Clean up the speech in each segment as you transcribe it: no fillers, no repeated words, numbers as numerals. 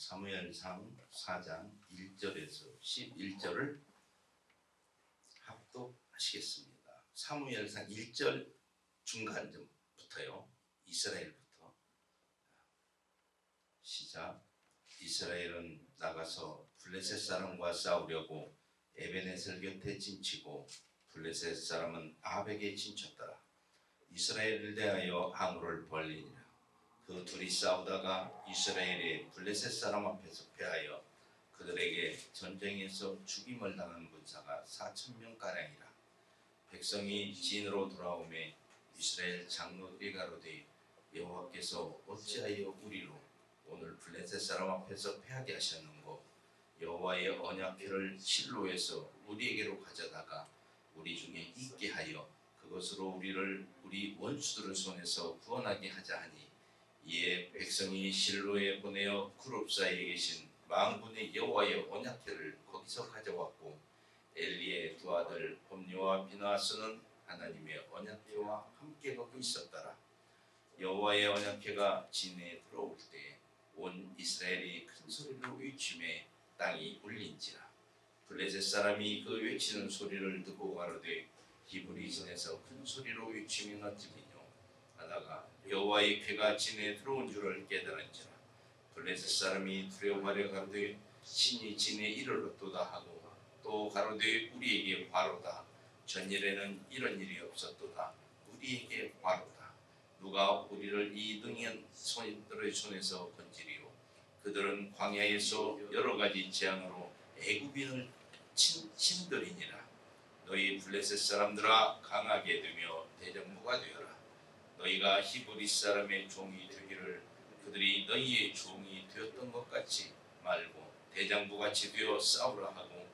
사무엘상 4장 1절에서 11절을 합독하시겠습니다. 사무엘상 1절 중간부터요. 이스라엘부터 시작. 이스라엘은 나가서 블레셋 사람과 싸우려고 에베네셀 곁에 진치고 블레셋 사람은 아벡에 진쳤더라. 이스라엘을 대하여 항우를 벌리니라. 그 둘이 싸우다가 이스라엘이 블레셋 사람 앞에서 패하여 그들에게 전쟁에서 죽임을 당한 군사가 4,000명 가량이라. 백성이 진으로 돌아오매 이스라엘 장로들이 가로되 여호와께서 어찌하여 우리로 오늘 블레셋 사람 앞에서 패하게 하셨는고? 여호와의 언약궤를 실로에서 우리에게로 가져다가 우리 중에 있게 하여 그것으로 우리를 우리 원수들의 손에서 구원하게 하자 하니, 이에 백성이 실로에 보내어 그룹 사이에 계신 만군의 여호와의 언약궤를 거기서 가져왔고, 엘리의 두 아들 홈니와 비나스는 하나님의 언약궤와 함께 거기 있었더라. 여호와의 언약궤가 진에 들어올 때 온 이스라엘이 큰 소리로 외치매 땅이 울린지라. 블레셋 사람이 그 외치는 소리를 듣고 가로되 히브리 진에서 큰 소리로 외치면 어찌미뇨 하다가 여호와의 궤가 진에 들어온 줄을 깨달은지라. 블레셋 사람이 두려워하려 가로되 신이 진에 이르렀도다 하고, 또 가로되 우리에게 화로다. 전일에는 이런 일이 없었도다. 우리에게 화로다. 누가 우리를 이 능한 손들의 손에서 건지리요? 그들은 광야에서 여러 가지 재앙으로 애굽인을 친들이니라. 너희 블레셋 사람들아, 강하게 되며 대장부가 되어라. 너희가 히브리 사람의 종이 되기를 그들이 너희의 종이 되었던 것 같이 말고 대장부같이 되어 싸우라 하고,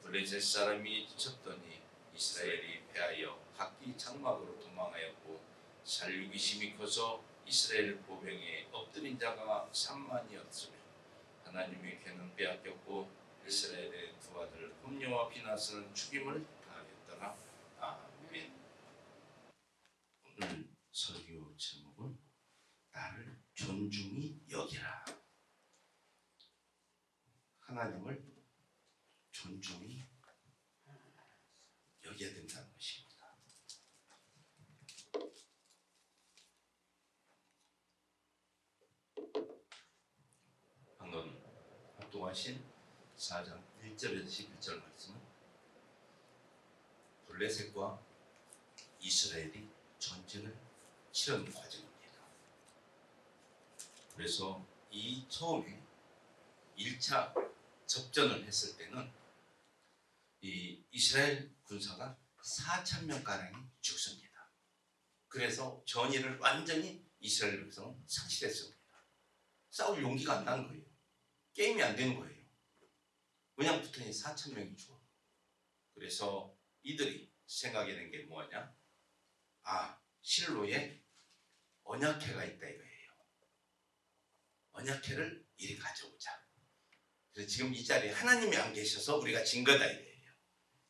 블레셋 사람이 쳤더니 이스라엘이 패하여 각기 장막으로 도망하였고, 살육이 심히 커서 이스라엘 보병에 엎드린 자가 3만이었으며 하나님의 궤는 빼앗겼고 이스라엘의 두 아들 홈니와 비나스는 죽임을 당하였더라. 아멘. 오늘 설교 제목은 나를 존중히 여기라. 하나님을 존중히 여겨야 된다는 것입니다. 방금 합독하신 4장 1절에서 11절 말씀은 블레셋과 이스라엘이 전쟁을 치르는 과정입니다. 그래서 이 처음에 1차 접전을 했을 때는 이 이스라엘 군사가 4,000명가량이 죽습니다. 그래서 전의를 완전히 이스라엘 백성은 상실했습니다. 싸울 용기가 안 나는 거예요. 게임이 안 되는 거예요. 그냥 붙으니 4,000명이 죽어. 그래서 이들이 생각하게 된 게 뭐냐? 실로에 언약궤가 있다 이거예요. 언약궤를 이리 가져오자. 그래서 지금 이 자리에 하나님이 안 계셔서 우리가 진 거다 이거예요.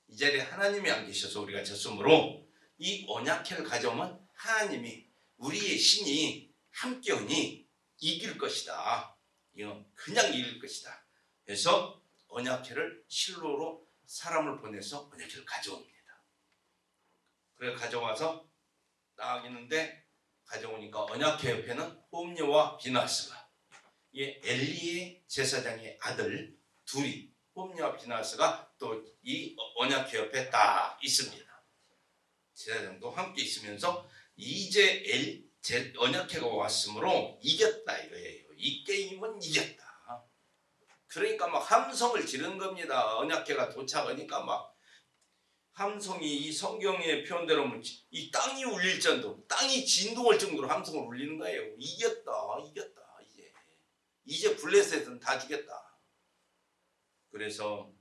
이 자리에 하나님이 안 계셔서 우리가 졌으므로 이 언약궤를 가져오면 하나님이, 우리의 신이 함께하니 이길 것이다. 이건 그냥 이길 것이다. 그래서 언약궤를 실로로 사람을 보내서 언약궤를 가져옵니다. 그래 가져와서 나가겠는데, 가져오니까 언약궤 옆에는 홈니와 비나스가, 이 엘리의 제사장의 아들 둘이, 홈니와 비나스가 또 이 언약궤 옆에 딱 있습니다. 제사장도 함께 있으면서 이제 언약궤가 왔으므로 이겼다 이거예요. 이 게임은 이겼다. 그러니까 막 함성을 지르는 겁니다. 언약궤가 도착하니까 막 함성이, 이 성경의 표현대로 보면 이 땅이 울릴 정도로, 땅이 진동할 정도로 함성을 울리는 거예요. 이겼다, 이겼다. 이제 블레셋은 다 죽였다. 그래서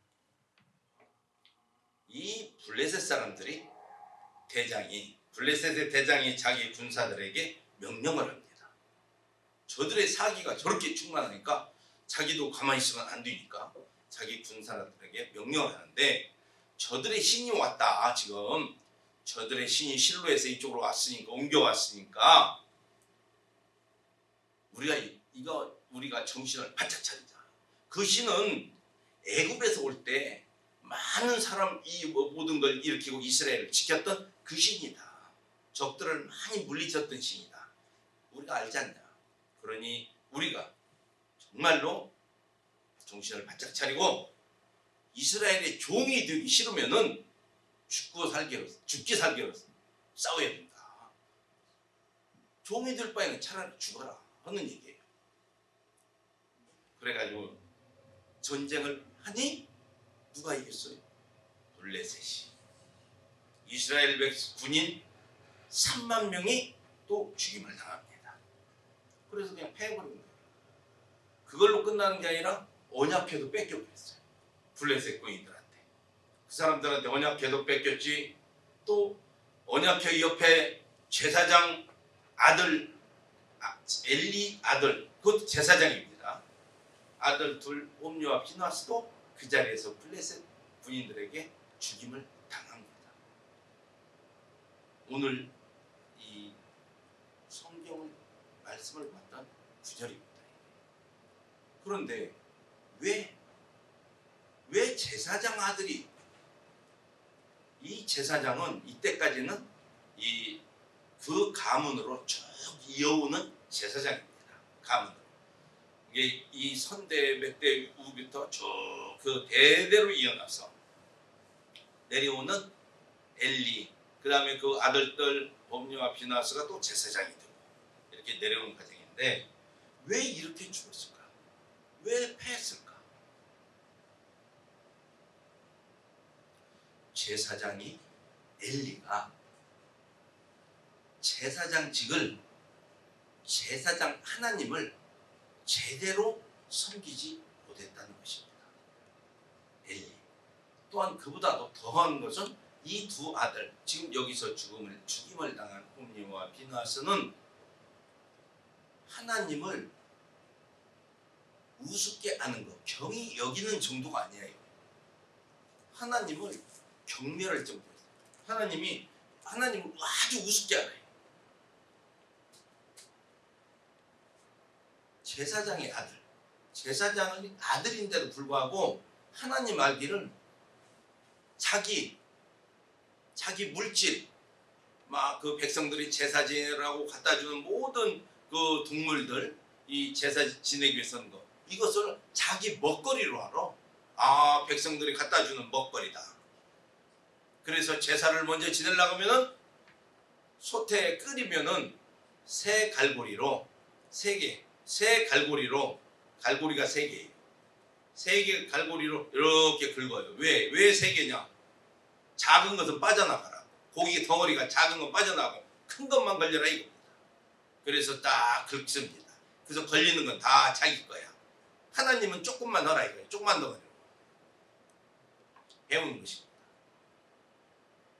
이 블레셋 사람들이, 블레셋의 대장이 자기 군사들에게 명령을 합니다. 저들의 사기가 저렇게 충만하니까 자기도 가만히 있으면 안 되니까 자기 군사들에게 명령을 하는데, 저들의 신이 왔다. 지금 저들의 신이 실로에서 이쪽으로 왔으니까, 옮겨왔으니까 우리가 정신을 바짝 차리자. 그 신은 애굽에서 올 때 많은 사람 이 모든 걸 일으키고 이스라엘을 지켰던 그 신이다. 적들을 많이 물리쳤던 신이다. 우리가 알지 않냐. 그러니 우리가 정말로 정신을 바짝 차리고 이스라엘의 종이 되기 싫으면은 죽기 살기로 싸워야 된다. 종이 될 바에는 차라리 죽어라 하는 얘기예요. 그래가지고 전쟁을 하니 누가 이겼어요? 블레셋이. 이스라엘 군인 3만 명이 또 죽임을 당합니다. 그래서 그냥 패해버린 거예요. 그걸로 끝나는 게 아니라 언약궤도 뺏겨버렸어요. 블레셋 군인들한테. 그 사람들한테 언약궤도 뺏겼지. 또 언약궤 옆에 제사장 아들 엘리 아들, 그것도 제사장입니다. 아들 둘 홈리와 피나스도 그 자리에서 블레셋 군인들에게 죽임을 당합니다. 오늘 이 성경을 말씀을 봤던 구절입니다. 그런데 왜 제사장 아들이, 이 제사장은 이때까지는 그 가문으로 쭉 이어오는 제사장입니다. 가문으로. 이게 이 선대 몇 대 후부터 쭉 그 대대로 이어나서 내려오는 엘리, 그 다음에 그 아들들 홈리와 비나스가 또 제사장이 되고 이렇게 내려오는 과정인데 왜 이렇게 죽었을까? 왜 패했을까? 제사장이 엘리가 제사장직을, 제사장 하나님을 제대로 섬기지 못했다는 것입니다. 엘리. 또한 그보다도 더한 것은 이 두 아들, 지금 여기서 죽임을 당한 홈리와 비나스는 하나님을 우습게 아는 것, 경히 여기는 정도가 아니에요. 하나님을 경멸할 정도예요. 하나님을 아주 우습게 알아요. 제사장의 아들, 제사장은 아들인데도 불구하고 하나님 알기를 자기 물질, 막 그 백성들이 제사 지내라고 갖다 주는 모든 그 동물들, 이 제사 지내기 위해 쓰는 거, 이것을 자기 먹거리로 알아. 아, 백성들이 갖다 주는 먹거리다. 그래서 제사를 먼저 지내려고 하면은 솥에 끓이면은 새 갈고리로 갈고리가 3개예요. 3개 갈고리로 이렇게 긁어요. 왜 3개냐? 작은 것은 빠져나가라. 고기 덩어리가 작은 건 빠져나가고 큰 것만 걸려라 이겁니다. 그래서 딱 긁습니다. 그래서 걸리는 건 다 자기 거야. 하나님은 조금만 넣어라 이거예요. 조금만 넣어라. 배우는 것입니다.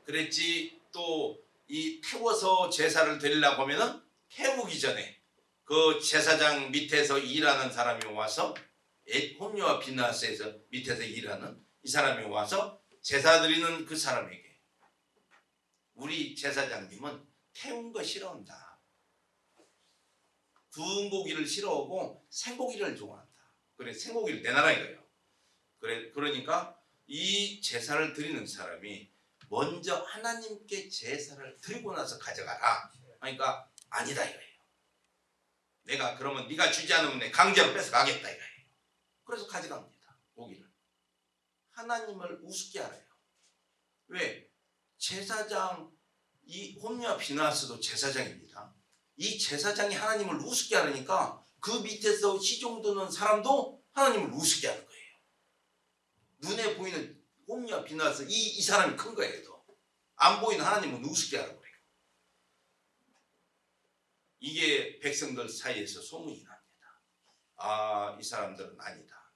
그랬지. 또 이 태워서 제사를 드리려고 하면은 태우기 전에 그 제사장 밑에서 일하는 사람이 와서, 홈리와 비나스에서 밑에서 일하는 이 사람이 와서 제사 드리는 그 사람에게, 우리 제사장님은 태운 거 싫어한다. 구운 고기를 싫어하고 생고기를 좋아한다. 그래, 생고기를 내놔라 이거예요. 그러니까 이 제사를 드리는 사람이 먼저 하나님께 제사를 드리고 나서 가져가라. 그러니까 아니다 이거예요. 내가 그러면 네가 주지 않으면 내가 강제로 뺏어가겠다 이거예요. 그래서 가져갑니다. 고기를. 하나님을 우습게 알아요. 왜? 제사장, 이 홈리와 비나스도 제사장입니다. 이 제사장이 하나님을 우습게 하니까 그 밑에서 시종 드는 사람도 하나님을 우습게 하는 거예요. 눈에 보이는 홈리와 비나스, 이 사람이 큰 거예요. 더. 안 보이는 하나님은 우습게 하라고 그래요. 이게 백성들 사이에서 소문이 납니다. 아, 이 사람들은 아니다.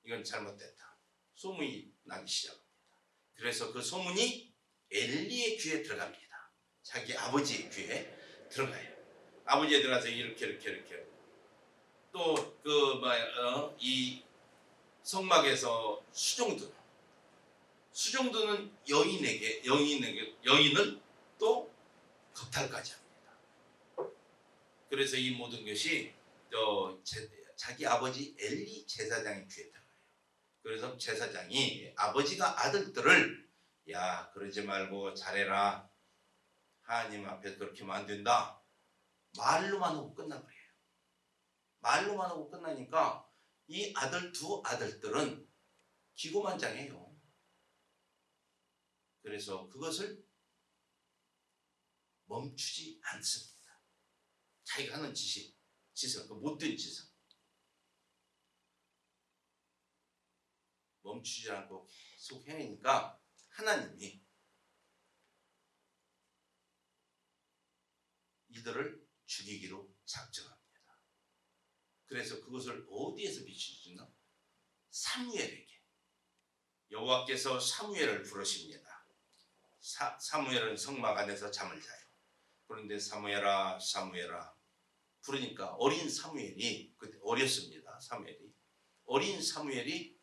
이건 잘못됐다. 소문이 나기 시작합니다. 그래서 그 소문이 엘리의 귀에 들어갑니다. 자기 아버지의 귀에 들어가요. 아버지에 들어가서 이렇게 또 이 성막에서 수종드는 여인을 또 겁탈까지 합니다. 그래서 이 모든 것이 자기 아버지 엘리 제사장의 귀에 들어가요. 그래서 제사장이 아버지가 아들들을 야 그러지 말고 잘해라. 하나님 앞에 그렇게 하면 안 된다. 말로만 하고 끝나버려요. 말로만 하고 끝나니까 이 두 아들들은 기고만장해요. 그래서 그것을 멈추지 않습니다. 자기가 하는 짓을, 그 못된 짓을 멈추지 않고 계속 해내니까 하나님이 이들을 죽이기로 작정합니다. 그래서 그것을 어디에서 비추시나? 사무엘에게. 여호와께서 사무엘을 부르십니다. 사무엘은 성막 안에서 잠을 자요. 그런데 사무엘아 사무엘아 부르니까 어린 사무엘이, 그때 어렸습니다. 사무엘이. 어린 사무엘이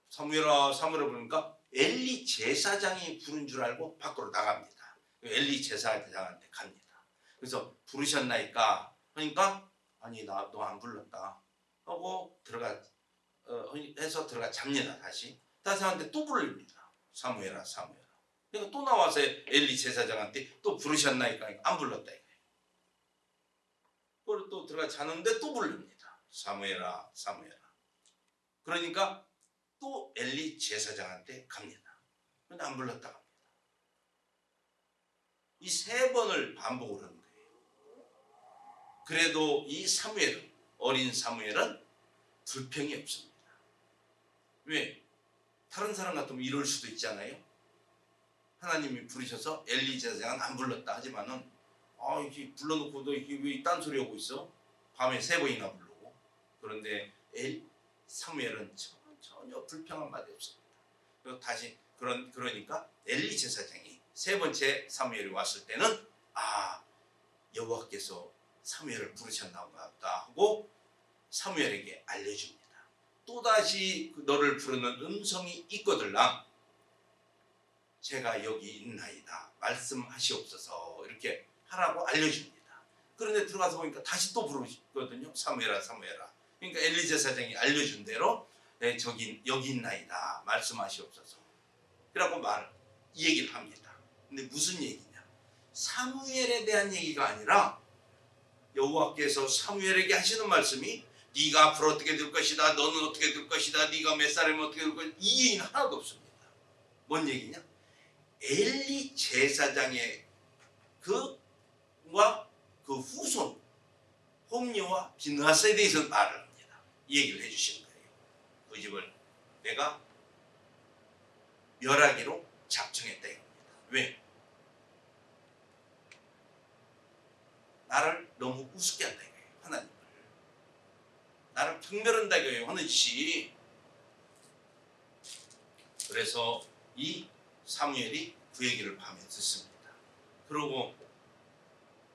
사무엘아 사무엘아 부르니까 엘리 제사장이 부른 줄 알고 밖으로 나갑니다. 엘리 제사장한테 갑니다. 그래서 부르셨나이까 하니까 아니 나 너 안 불렀다 하고 해서 들어가 잡니다. 다시 하는데 또 부릅니다. 사무엘아 사무엘아. 그러니까 또 나와서 엘리 제사장한테 또 부르셨나이까 안 불렀다 이거예요. 그리고 또 들어가 자는데 또 부릅니다. 사무엘아 사무엘아. 그러니까 또 엘리 제사장한테 갑니다. 그런데 안 불렀다 갑니다. 이 3번을 반복을 하는 거예요. 그래도 이 사무엘은, 어린 사무엘은 불평이 없습니다. 왜? 다른 사람 같으면 이럴 수도 있잖아요. 하나님이 부르셔서 엘리 제사장은 안 불렀다 하지만은 이게 불러놓고 너 이게 왜 딴소리 하고 있어? 밤에 3번이나 부르고. 그런데 사무엘은 전혀 불평한 말이 없습니다. 그리고 다시 그러니까 엘리 제사장이 3번째 사무엘이 왔을 때는 여호와께서 사무엘을 부르셨나 보다 하고 사무엘에게 알려줍니다. 또다시 너를 부르는 음성이 있거들라 제가 여기 있나이다 말씀하시옵소서 이렇게 하라고 알려줍니다. 그런데 들어가서 보니까 다시 또 부르거든요. 사무엘아 사무엘아. 그러니까 엘리 제사장이 알려준 대로 여기 있나이다 말씀하시옵소서 그라고 이 얘기를 합니다. 근데 무슨 얘기냐? 사무엘에 대한 얘기가 아니라 여호와께서 사무엘에게 하시는 말씀이 네가 앞으로 어떻게 될 것이다, 너는 어떻게 될 것이다, 네가 몇 살이면 어떻게 될 것이다, 이 얘기는 하나도 없습니다. 뭔 얘기냐? 엘리 제사장의 그와 그 후손 홈리와 비느하스에 대해서 말을 합니다. 이 얘기를 해주시는 거예요. 그 집을 내가 멸하기로 작정했다 이겁니다. 왜? 나를 너무 우습게 한다 이거예요. 하나님을. 나를 경멸한다 이거예요. 하는 짓이. 그래서 이 사무엘이 그 얘기를 밤에 듣습니다. 그러고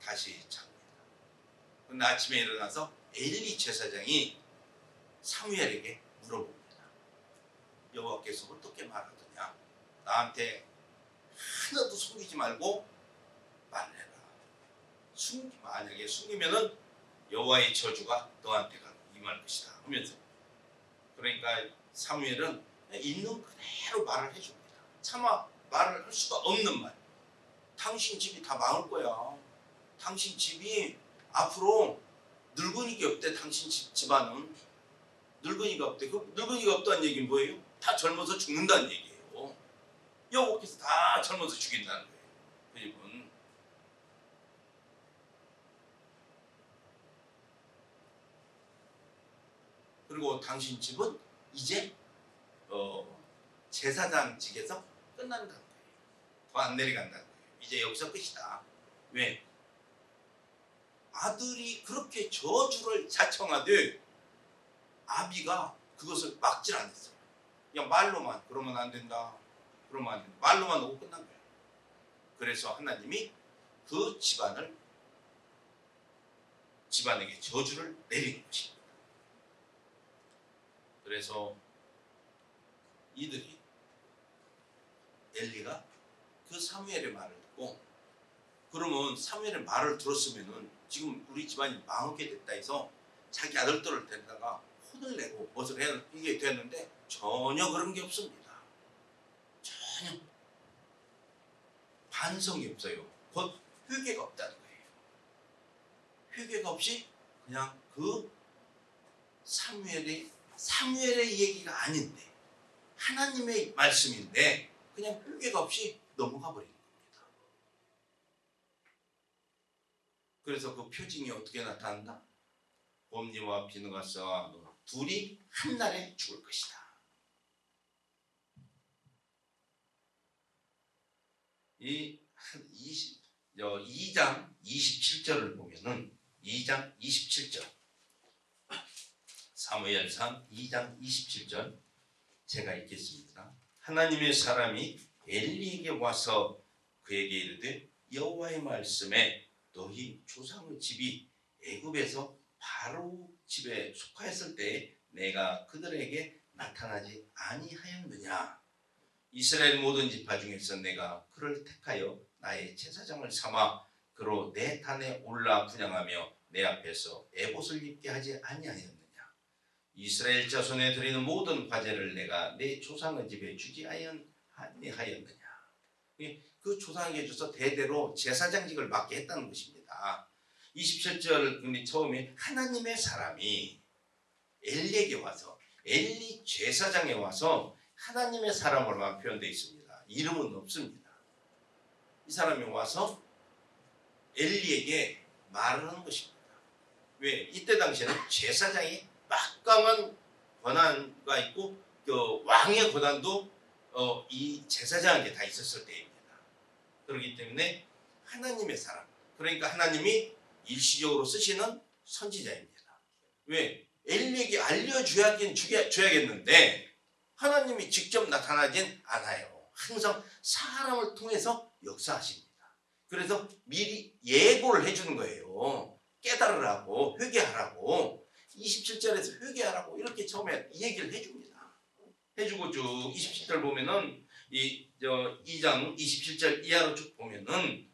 다시 잡니다. 근데 아침에 일어나서 엘리 제사장이 사무엘에게 물어봅니다. 여호와께서 어떻게 말하더냐? 나한테 하나도 숨기지 말고 말해라. 만약에 숨기면은 여호와의 저주가 너한테 임할 것이다 하면서, 그러니까 사무엘은 있는 그대로 말을 해줍니다. 차마 말을 할 수가 없는 말. 당신 집이 다 망할 거야. 당신 집이 앞으로 늙은이가 없대. 당신 집안은 늙은이가 없대. 그 늙은이가 없다는 얘기는 뭐예요? 다 젊어서 죽는다는 얘기예요. 여호와께서 다 젊어서 죽인다는 거예요. 그 집은. 그리고 당신 집은 이제 제사장직에서 끝난다는 거예요. 더 안 내려간다는 거예요. 이제 여기서 끝이다. 왜? 아들이 그렇게 저주를 자청하되 아비가 그것을 막질 않았어요. 그냥 말로만 그러면 안 된다. 그러면 안 된다. 말로만 하고 끝난 거예요. 그래서 하나님이 그 집안에게 저주를 내리는 것입니다. 그래서 이들이 엘리가 그 사무엘의 말을 듣고, 그러면 사무엘의 말을 들었으면은 지금 우리 집안이 망하게 됐다 해서 자기 아들들을 데려다가 혼을 내고 무엇을 해야 이게 되는데 전혀 그런 게 없습니다. 전혀 반성이 없어요. 곧 회개가 없다는 거예요. 회개가 없이 그냥 그 사무엘의 얘기가 아닌데 하나님의 말씀인데 그냥 회개가 없이 넘어가 버리는 겁니다. 그래서 그 표징이 어떻게 나타난다? 옴니와 비느가스와 둘이 한 날에 죽을 것이다. 이 2장 27절을 보면은 2장 27절 사무엘상 2장 27절 제가 읽겠습니다. 하나님의 사람이 엘리에게 와서 그에게 이르되 여호와의 말씀에 너희 조상의 집이 애굽에서 바로 집에 속하였을 때에 내가 그들에게 나타나지 아니하였느냐. 이스라엘 모든 지파 중에서 내가 그를 택하여 나의 제사장을 삼아 그로 내 단에 올라 분향하며 내 앞에서 에봇을 입게 하지 아니하였느냐. 이스라엘 자손에 드리는 모든 과제를 내가 내 조상의 집에 주지 아니하였느냐. 그 조상에게 줘서 대대로 제사장직을 맡게 했다는 것입니다. 27절 처음에 하나님의 사람이 엘리에게 와서 엘리 제사장에 와서 하나님의 사람으로만 표현되어 있습니다. 이름은 없습니다. 이 사람이 와서 엘리에게 말을 하는 것입니다. 왜? 이때 당시에는 제사장이 막강한 권한가 있고 그 왕의 권한도 이 제사장에게 다 있었을 때입니다. 그렇기 때문에 하나님의 사람, 그러니까 하나님이 일시적으로 쓰시는 선지자입니다. 왜? 엘리에게 알려줘야겠는데 하나님이 직접 나타나진 않아요. 항상 사람을 통해서 역사하십니다. 그래서 미리 예고를 해주는 거예요. 깨달으라고, 회개하라고, 27절에서 회개하라고 이렇게 처음에 얘기를 해줍니다. 해주고 쭉 27절 보면은 2장 27절 이하로 쭉 보면은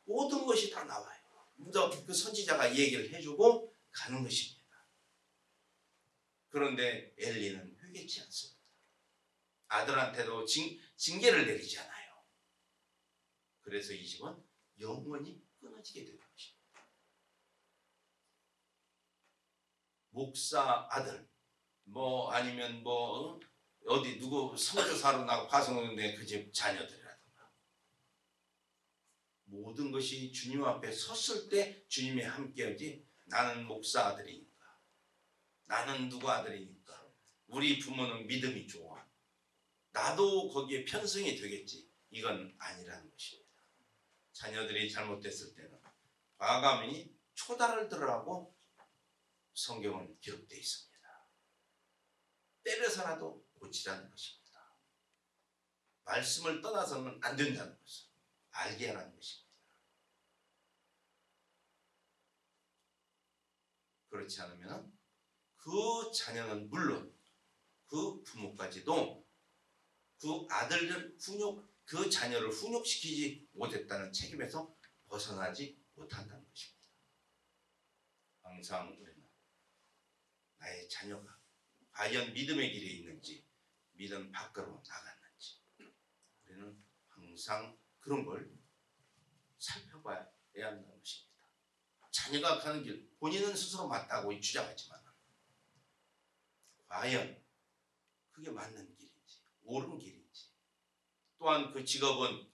모든 것이 다 나와요. 먼저 그 선지자가 얘기를 해주고 가는 것입니다. 그런데 엘리는 회개치 않습니다. 아들한테도 징계를 내리지 않아요. 그래서 이 집은 영원히 끊어지게 되는 것입니다. 목사 아들, 아니면 어디 누구 선교사로 나고 파송하는데 그 집 자녀들이라든가 모든 것이 주님 앞에 섰을 때 주님이 함께하지. 나는 목사 아들이니까, 나는 누구 아들이니까, 우리 부모는 믿음이 좋아, 나도 거기에 편성이 되겠지. 이건 아니라는 것입니다. 자녀들이 잘못됐을 때는 과감히 초달을 들으라고 성경은 기록되어 있습니다. 때려서라도 고치라는 것입니다. 말씀을 떠나서는 안 된다는 것을 알게 하라는 것입니다. 그렇지 않으면 그 자녀는 물론 그 부모까지도 그 아들들 그 자녀를 훈육시키지 못했다는 책임에서 벗어나지 못한다는 것입니다. 항상 우리는 나의 자녀가 과연 믿음의 길에 있는지, 믿음 밖으로 나갔는지 우리는 항상 그런 걸 살펴봐야 한다는 것입니다. 자녀가 가는 길, 본인은 스스로 맞다고 주장하지만 과연 그게 맞는 길인지, 옳은 길인지, 또한 그 직업은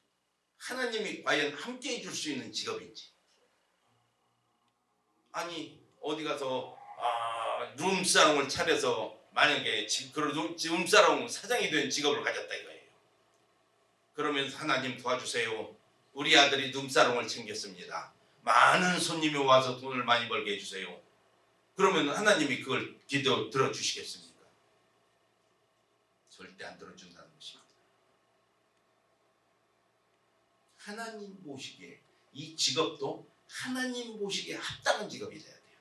하나님이 과연 함께 해줄 수 있는 직업인지. 아니 어디 가서 룸사롱을 차려서 만약에 그런 룸사롱 사장이 된 직업을 가졌다 이거예요. 그러면서 하나님 도와주세요, 우리 아들이 룸사롱을 챙겼습니다, 많은 손님이 와서 돈을 많이 벌게 해주세요. 그러면 하나님이 그걸 기도 들어주시겠습니까? 절대 안 들어준다는 것입니다. 하나님 보시기에 이 직업도 하나님 보시기에 합당한 직업이 돼야 돼요.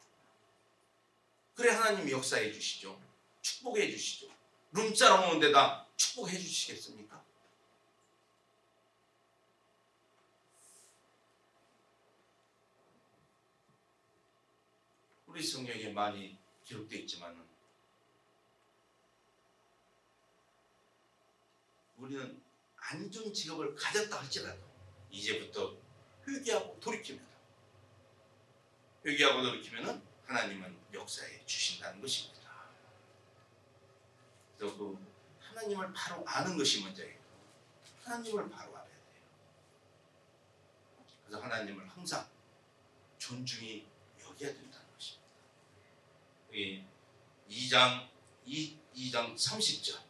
그래 하나님이 역사해 주시죠. 축복해 주시죠. 룸사롱 오는 데다 축복해 주시겠습니까? 우리 성경에 많이 기록되어 있지만 우리는 안 좋은 직업을 가졌다 할지라도 이제부터 회개하고 돌이킵니다. 회개하고 돌이키면은 하나님은 역사해 주신다는 것입니다. 그래서 그 하나님을 바로 아는 것이 먼저예요. 하나님을 바로 알아야 돼요. 그래서 하나님을 항상 존중히 여겨야 된다는 것입니다. 여기 2장 30절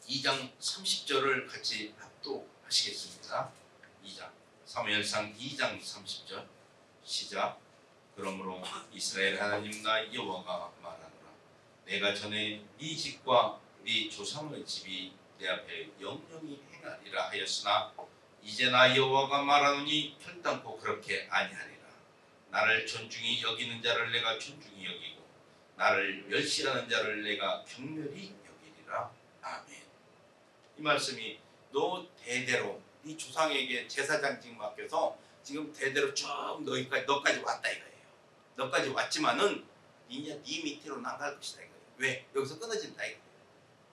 2장 30절을 같이 합독하시겠습니다. 2장 사무엘상 2장 30절 시작. 그러므로 이스라엘 하나님 나 여호와가 말하노라. 내가 전에 네 집과 네 조상의 집이 내 앞에 영영히 행하리라 하였으나 이제 나 여호와가 말하노니 결단코 그렇게 아니하리라. 나를 존중히 여기는 자를 내가 존중히 여기고 나를 멸시하는 자를 내가 경멸히 여기리라. 아멘. 이 말씀이 너 대대로 네 조상에게 제사장직 맡겨서 지금 대대로 쭉 너까지 왔다 이거예요. 너까지 왔지만은 이제 네 밑으로 나갈 것이다 이거예요. 왜? 여기서 끊어진다 이거예요.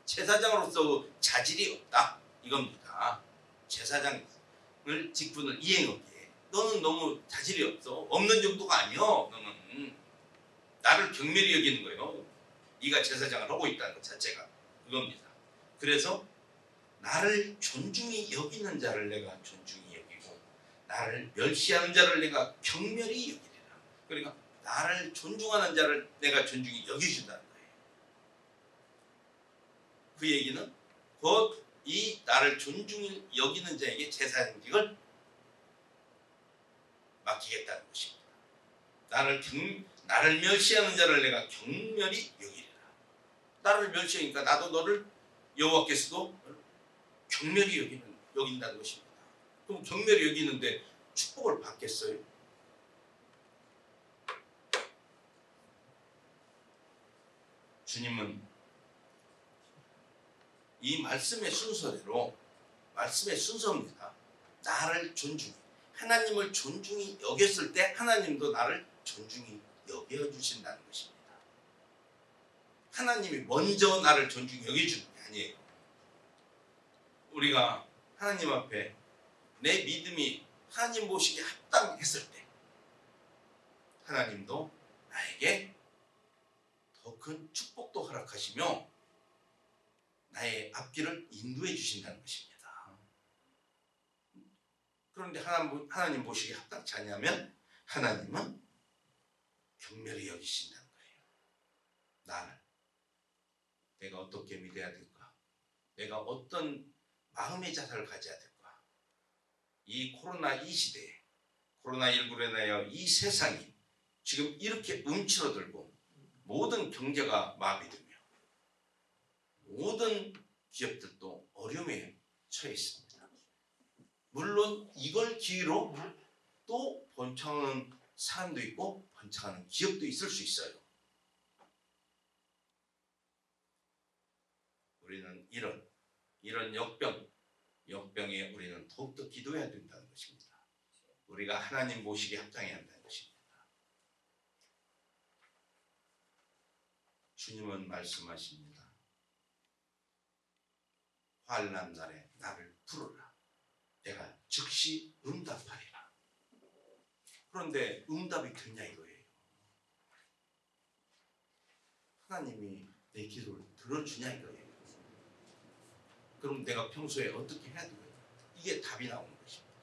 제사장으로서 자질이 없다 이겁니다. 제사장을 직분을 이행하기에 너는 너무 자질이 없어. 없는 정도가 아니여. 너는 나를 경멸히 여기는 거예요. 네가 제사장을 하고 있다는 것 자체가 그겁니다. 그래서 나를 존중히 여기는 자를 내가 존중히 여기고 나를 멸시하는 자를 내가 경멸히 여기리라. 그러니까 나를 존중하는 자를 내가 존중히 여겨준다는 거예요. 그 얘기는 곧 이 나를 존중히 여기는 자에게 제사장직을 맡기겠다는 것입니다. 나를 멸시하는 자를 내가 경멸히 여기리라. 나를 멸시하니까 나도 너를 여호와께서도 경멸히 여긴다는 것입니다. 그럼 경멸히 여기는데 축복을 받겠어요? 주님은 이 말씀의 순서대로 말씀의 순서입니다. 나를 존중히 하나님을 존중히 여겼을 때 하나님도 나를 존중히 여겨주신다는 것입니다. 하나님이 먼저 나를 존중히 여겨주는 게 아니에요. 우리가 하나님 앞에 내 믿음이 하나님 보시기에 합당했을 때 하나님도 나에게 더 큰 축복도 허락하시며 나의 앞길을 인도해 주신다는 것입니다. 그런데 하나님 보시기에 합당치 않냐면 하나님은 경멸히 여기신다는 거예요. 나를 내가 어떻게 믿어야 될까? 내가 어떤 마음의 자세를 가져야 될까? 이 코로나 이 시대에 코로나19로 인하여 이 세상이 지금 이렇게 움츠러들고 모든 경제가 마비되며 모든 기업들도 어려움에 처해 있습니다. 물론 이걸 기회로 또 번창하는 사람도 있고 번창하는 기업도 있을 수 있어요. 우리는 이런 역병에 우리는 더욱더 기도해야 된다는 것입니다. 우리가 하나님 보시기에 합당해야 한다는 것입니다. 주님은 말씀하십니다. 환난 날에 나를 부르라. 내가 즉시 응답하리라. 그런데 응답이 됐냐 이거예요. 하나님이 내 기도를 들어주냐 이거예요. 그럼 내가 평소에 어떻게 해야 되냐? 이게 답이 나오는 것입니다.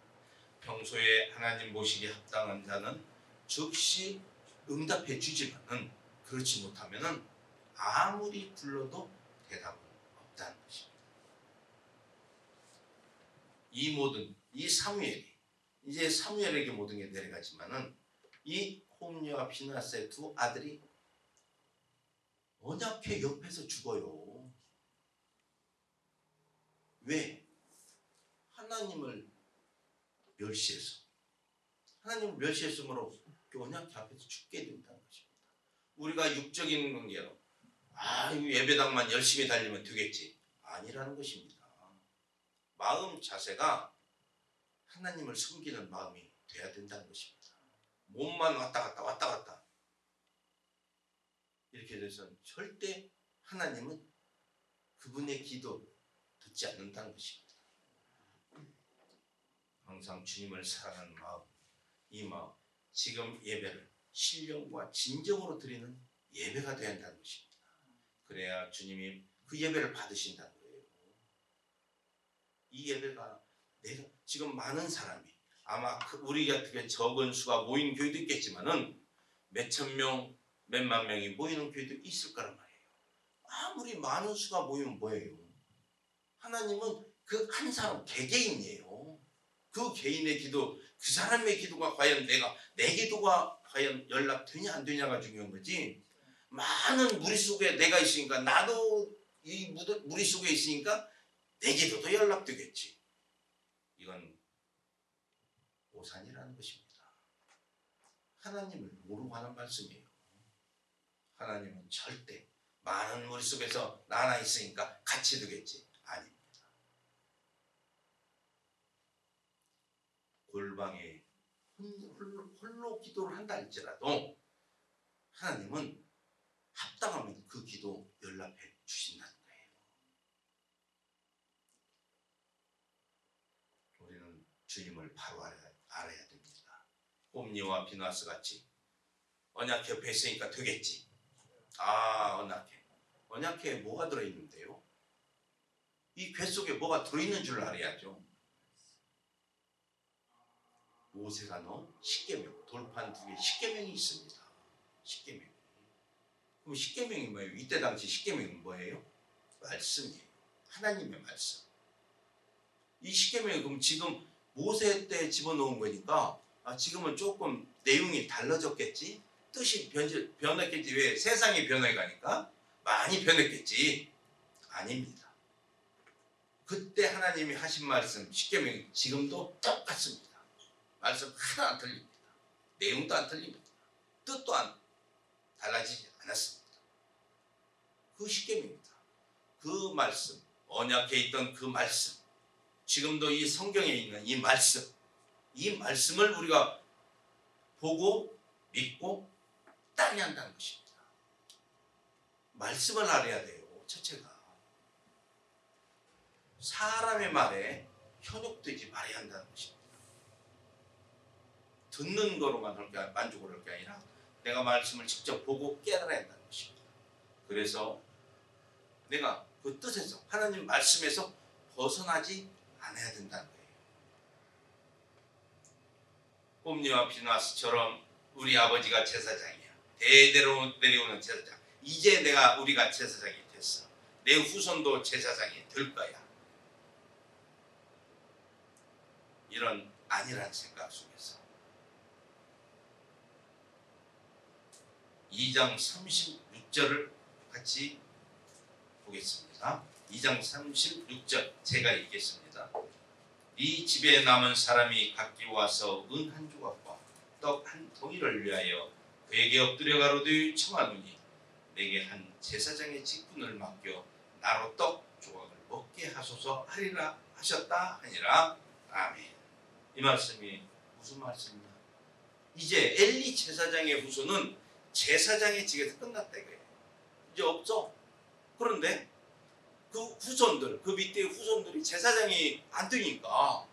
평소에 하나님 보시기에 합당한 자는 즉시 응답해 주지만은 그렇지 못하면은 아무리 불러도 대답은 없다는 것입니다. 이 사무엘이 이제 사무엘에게 모든 게 내려가지만은 이 홈리와 비나스의 두 아들이 언약궤 옆에서 죽어요. 왜? 하나님을 멸시해서 하나님을 멸시했으므로 언약궤 앞에서 죽게 된다는 것입니다. 우리가 육적인 관계로 예배당만 열심히 달리면 되겠지 아니라는 것입니다. 마음 자세가 하나님을 섬기는 마음이 돼야 된다는 것입니다. 몸만 왔다 갔다 이렇게 돼서는 절대 하나님은 그분의 기도 듣지 않는다는 것입니다. 항상 주님을 사랑하는 마음, 이 마음, 지금 예배를 신령과 진정으로 드리는 예배가 되어야 한다는 것입니다. 그래야 주님이 그 예배를 받으신다는 거예요. 이 예배가 내가 지금 많은 사람이 아마 우리 같은 적은 수가 모인 교회도 있겠지만은 몇천 명, 몇만 명이 모이는 교회도 있을 거란 말이에요. 아무리 많은 수가 모이면 뭐예요? 하나님은 그 한 사람 개개인이에요. 그 개인의 기도, 그 사람의 기도가 과연 내 기도가 과연 연락되냐 안 되냐가 중요한 거지. 많은 무리 속에 내가 있으니까 나도 이 무리 속에 있으니까 내 기도도 연락되겠지. 이건 오산이라는 것입니다. 하나님을 모르고 하는 말씀이에요. 하나님은 절대 많은 무리 속에서 나 하나 있으니까 같이 되겠지. 아닙니다. 골방에 홀로 기도를 한다 할지라도 하나님은 합당하면 그 기도 연락해 주신다는 거예요. 우리는 주님을 바로 알아야 됩니다. 홈리와 비나스 같이 언약 옆에 있으니까 되겠지. 언약회에 뭐가 들어있는데요? 이 궤 속에 뭐가 들어있는 줄 알아야죠. 모세가 넣은 십계명, 돌판 2개 십계명이 있습니다. 십계명. 그럼 십계명이 뭐예요? 이때 당시 십계명은 뭐예요? 말씀이에요. 하나님의 말씀. 이 십계명이 그럼 지금 모세 때 집어넣은 거니까 지금은 조금 내용이 달라졌겠지? 뜻이 변했겠지. 왜? 세상이 변해가니까 많이 변했겠지. 아닙니다. 그때 하나님이 하신 말씀 십계명이 지금도 똑같습니다. 말씀 하나 안 틀립니다. 내용도 안 틀립니다. 뜻도 달라지지 않았습니다. 그 십계명입니다. 그 말씀, 언약에 있던 그 말씀, 지금도 이 성경에 있는 이 말씀을 우리가 보고 믿고 따라야 한다는 것입니다. 말씀을 알아야 돼요. 첫째가 사람의 말에 현혹되지 말아야 한다는 것입니다. 듣는 거로만 만족을 할 게 아니라 내가 말씀을 직접 보고 깨달아야 한다는 것입니다. 그래서 내가 그 뜻에서 하나님 말씀에서 벗어나지 않아야 된다는 거예요. 홈리와 비나스처럼 우리 아버지가 제사장이야. 대대로 내려오는 제사장. 이제 우리가 제사장이 됐어. 내 후손도 제사장이 될 거야. 이런 아니란 생각 속에서 2장 36절을 같이 보겠습니다. 2장 36절 제가 읽겠습니다. 네 집에 남은 사람이 각기 와서 은 한 조각과 떡 한 덩이를 위하여 그에게 엎드려 가로되 청하노니 내게 한 제사장의 직분을 맡겨 나로 떡 조각을 먹게 하소서 하리라 하셨다 하니라. 아멘. 이 말씀이 무슨 말씀이냐? 이제 엘리 제사장의 후손은 제사장의 직에서 끝났다 이거예요. 이제 없죠. 그런데 그 후손들, 그 밑에 후손들이 제사장이 안 되니까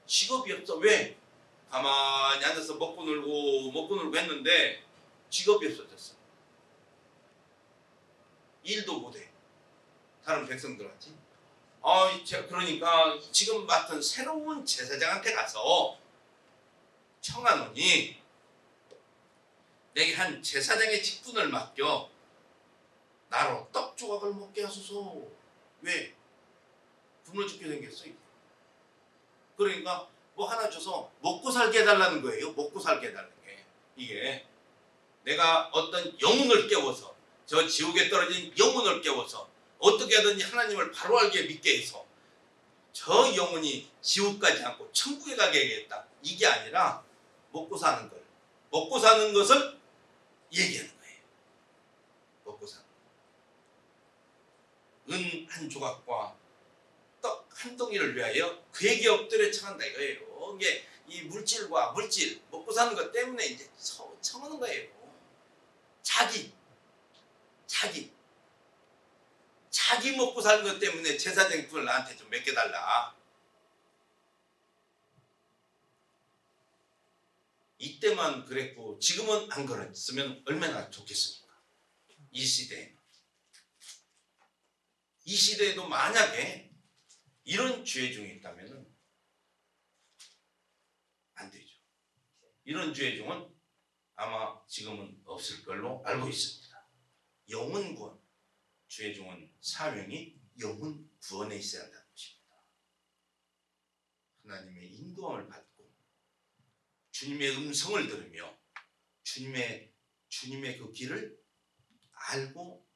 직업이 없어. 왜? 가만히 앉아서 먹고 놀고 했는데 직업이 없어졌어. 일도 못해. 다른 백성들한테. 그러니까 지금 맡은 새로운 제사장한테 가서 청하노니 내게 한 제사장의 직분을 맡겨 나로 떡 조각을 먹게 하소서. 왜? 굶어 죽게 생겼어. 그러니까 뭐 하나 줘서 먹고 살게 해달라는 거예요. 먹고 살게 해달라는 게. 이게 내가 어떤 영혼을 깨워서 저 지옥에 떨어진 영혼을 깨워서 어떻게 하든지 하나님을 바로 알게 믿게 해서 저 영혼이 지옥 가지 않고 천국에 가게 하겠다. 이게 아니라 먹고 사는 것을 얘기하는 거예요. 먹고 사는 은 한 조각과 떡 한 덩이를 위하여 그에게 엎드려 청한다 이거예요. 이게 이 물질 먹고 사는 것 때문에 이제 청하는 거예요. 자기 자기 먹고 사는 것 때문에 제사장 그걸 나한테 좀 맡겨달라. 이때만 그랬고 지금은 안 그랬으면 얼마나 좋겠습니까? 이 시대에는. 이 시대에도 만약에 이런 죄중이 있다면 안 되죠. 이런 죄중은 아마 지금은 없을 걸로 알고 있습니다. 영혼 구원, 죄중은 사명이 영혼 구원에 있어야 한다는 것입니다. 하나님의 인도함을 받고 주님의 음성을 들으며 주님의 그 길을 알고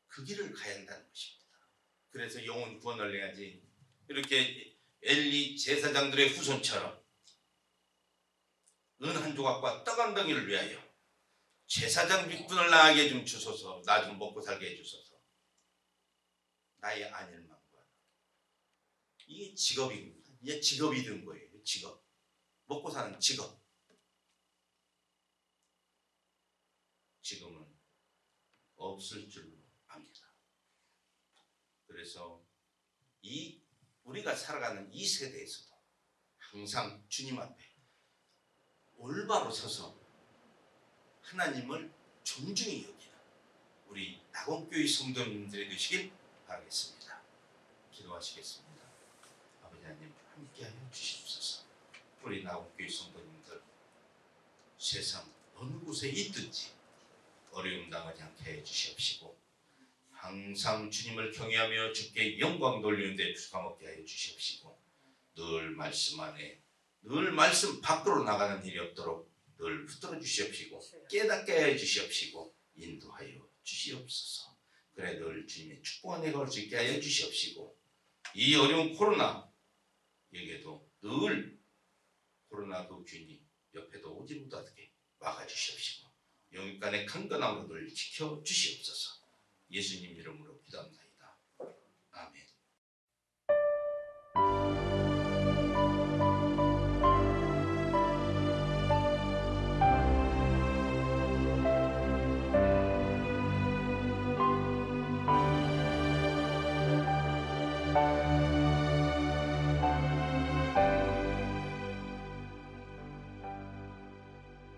그 길을 가야 한다는 것입니다. 그래서 영혼 구원을 해야지 이렇게 엘리 제사장들의 후손처럼 은 한 조각과 떡 한 덩이를 위하여 제사장 윗분을 나에게 좀 주소서. 나 좀 먹고 살게 해주소서. 나의 안일만 구하라. 이게 직업입니다. 이게 직업이 된 거예요. 직업. 먹고 사는 직업. 지금은 없을 줄로 압니다. 그래서 우리가 살아가는 이 세대에서도 항상 주님 앞에 올바로 서서 하나님을 존중히 여기는 우리 낙원교회 성도님들이 되시길 바라겠습니다. 기도하시겠습니다. 아버지 하나님 함께하여 주시옵소서. 우리 낙원교회 성도님들 세상 어느 곳에 있든지 어려움 당하지 않게 해 주시옵시고 항상 주님을 경외하며 주께 영광 돌리는 데 주감없게 하여 주시옵시고 늘 말씀 안에 늘 말씀 밖으로 나가는 일이 없도록 늘 붙들어 주시옵시고 깨닫게 해 주시옵시고 인도하여 주시옵소서. 그래 늘 주님의 축복 안에 걸 수 있게 하여 주시옵시고 이 어려운 코로나 에게도 늘 코로나 그 균이 옆에도 오지 못하게 막아주시옵시고 영육간의 강건함으로 늘 지켜주시옵소서. 예수님 이름으로 기도합니다. 아멘.